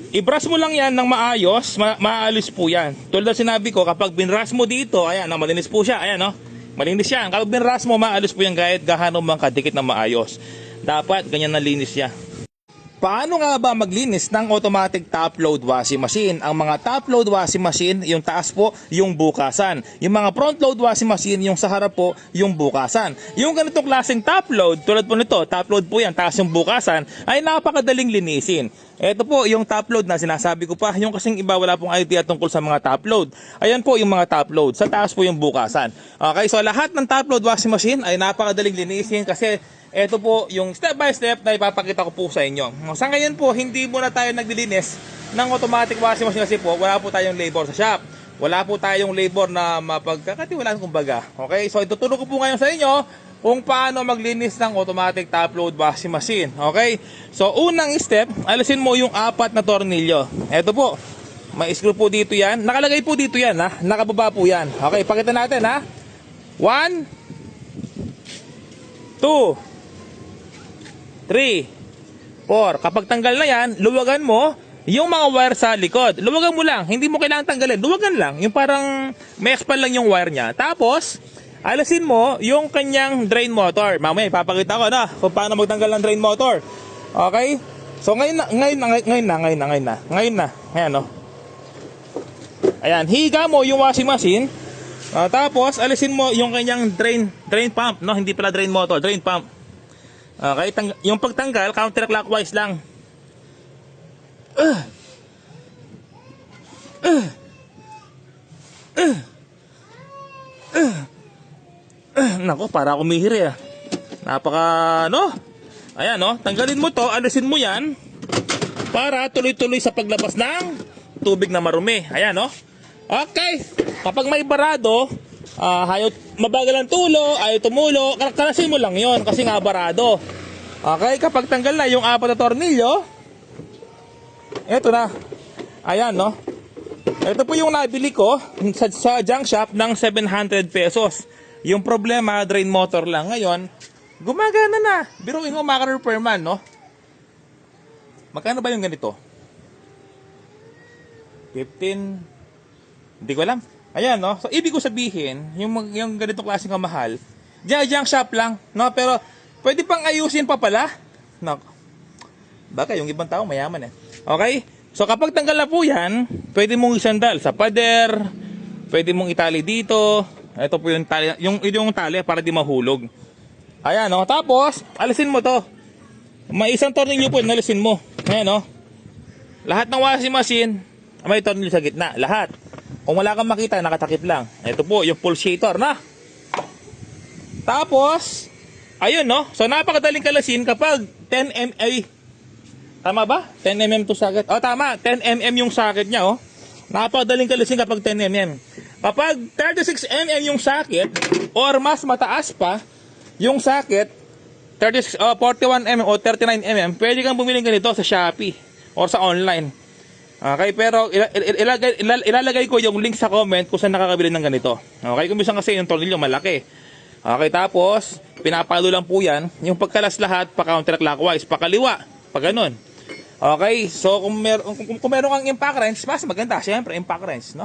I-brush mo lang yan ng maayos, maalis po yan. Tulad na sinabi ko, kapag binrush mo dito, ayan, malinis po siya, ayan, malinis yan. Kapag binrush mo, maalis po yan kahit gahano mang kadikit na maayos. Dapat ganyan na linis siya. Paano nga ba maglinis ng automatic top load washing machine? Ang mga top load washing machine, yung taas po, yung bukasan. Yung mga front load washing machine, yung sa harap po, yung bukasan. Yung ganitong klaseng top load, tulad po nito, top load po yan, taas yung bukasan, ay napakadaling linisin. Ito po yung top load na sinasabi ko pa, yung kasing iba wala pong idea tungkol sa mga top load. Ayan po yung mga top load, sa taas po yung bukasan. Okay, so lahat ng top load washing machine ay napakadaling linisin kasi ito po yung step by step na ipapakita ko po sa inyo. Sa ngayon po, hindi muna tayo naglilinis ng automatic washing machine kasi po wala po tayong labor sa shop. Wala po tayong labor na mapagkakatiwalaan kumbaga. Okay, so ituturo ko po ngayon sa inyo kung paano maglinis ng automatic top load washing machine. Okay, so unang step, alisin mo yung 4 na tornilyo. Ito po, may screw po dito yan. Nakalagay po dito yan, ha? Nakababa po yan. Okay, pakita natin, ha? 1, 2, 3, 4. Kapag tanggal na yan, luwagan mo yung mga wire sa likod. Luwagan mo lang. Hindi mo kailangan tanggalin. Luwagan lang. Yung parang may expand lang yung wire niya. Tapos, alisin mo yung kanyang drain motor. Mamaya, ipapakita ko na kung paano magtanggal ng drain motor. Okay? So, ngayon na. Ayan, no? Ayan. Higa mo yung washing machine. Tapos, alisin mo yung kanyang drain pump. No? Hindi pala drain motor. Drain pump. Okay, yung pagtanggal, counterclockwise lang. Nako, para kumihiri ah. Napaka, ayan, tanggalin mo to, alisin mo yan para tuloy-tuloy sa paglabas ng tubig na marumi. Ayan, Okay, kapag may barado, ayaw mabagal ang tulo, ayaw tumulo, kalasin mo lang yon kasi nga barado. Okay, kapag tanggal na yung 4 na tornilyo, eto na. Ayan, ito po yung nabili ko sa junk shop ng 700 pesos. Yung problema, drain motor lang. Ngayon, gumagana na. Biruin mo, maka-repair man, Magkano ba yung ganito? 15? Hindi ko alam. Ayan, So, ibig ko sabihin, yung ganitong klaseng kamahal, junk shop lang, Pero, pwede pang ayusin pa pala. Baka yung ibang tao mayaman eh. Okay? So, kapag tanggal na po yan, pwede mong isandal sa pader, pwede mong itali dito. Ito po yung tali, yung tali para di mahulog. Ayan, Tapos, alisin mo to. May isang tornilyo po, alisin mo. Ayan, Lahat ng washing machine, may tornilyo sa gitna. Lahat. Kung wala kang makita, nakatakip lang. Ito po, yung pulsator na. Tapos, ayun, So, napakadaling kalasin kapag 10 mm. Tama ba? 10 mm to socket. Tama. 10 mm yung socket niya, Napakadaling kalasin kapag 10 mm. Kapag 36 mm yung socket, or mas mataas pa, yung socket, 41 mm o 39 mm, pwede kang bumili ganito sa Shopee or sa online. Okay, pero ilalagay ko yung link sa comment kung saan nakakabili ng ganito. Okay, kung minsan kasi yung tornilyo malaki. Okay, tapos pinapalo lang po yan. Yung pagkalas lahat, pa counterclockwise, pa kaliwa, pa ganun. Okay, so kung meron kang impact wrench, mas maganda. Siyempre, impact wrench,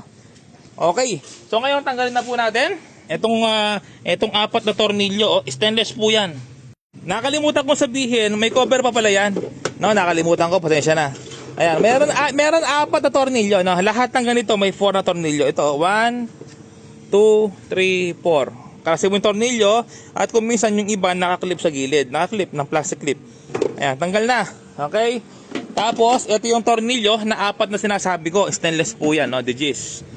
Okay, so ngayon tanggalin na po natin itong 4 na tornilyo. Stainless po yan. Nakalimutan ko sabihin, may cover pa pala yan. Nakalimutan ko, pasensya na. Ayan, meron 4 na tornilyo, Lahat ng ganito may 4 na tornilyo. Ito, 1, 2, 3, 4. Kasi yung tornilyo, at kung minsan yung iba nakaklip sa gilid. Nakaklip ng plastic clip. Ayan, tanggal na. Okay? Tapos, ito yung tornilyo na 4 na sinasabi ko. Stainless po yan, Digis.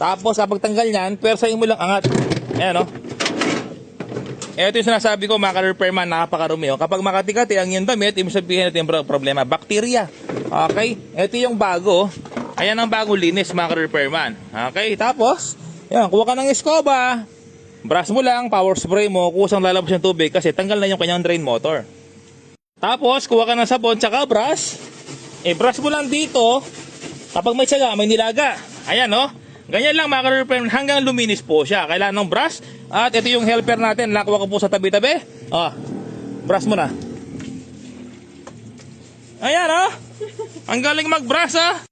Tapos, kapag tanggal yan, persahin mo lang angat. Ayan, Ito yung sinasabi ko, maka-repair man, napakarumi. Kapag makatikati ang yung damit, ibig sabihin natin yung problema, bacteria. Okay? Ito yung bago. Ayan ang bagong linis, maka-repair man. Okay? Tapos, yan, kuha ka ng escoba. Brush mo lang, power spray mo, kusang lalabas yung tubig kasi tanggal na yung kanyang drain motor. Tapos, kuha ka ng sabon tsaka brush. Brush mo lang dito. Kapag may tsaga, may nilaga. Ayan, Ganyan lang maka-repair hanggang luminis po siya. Kailangan ng brush. At ito yung helper natin. Nakuha ko po sa tabi-tabi. Brush mo na. Ayan, Ang galing mag-brush ah.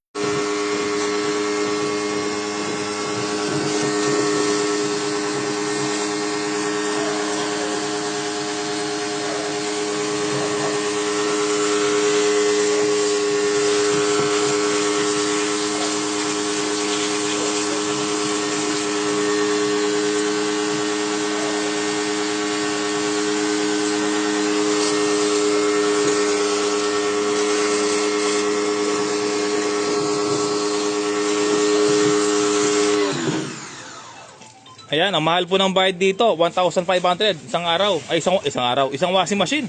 Ayan, ang mahal po ng bayad dito, 1,500 isang araw. Ay, isang araw, isang washing machine.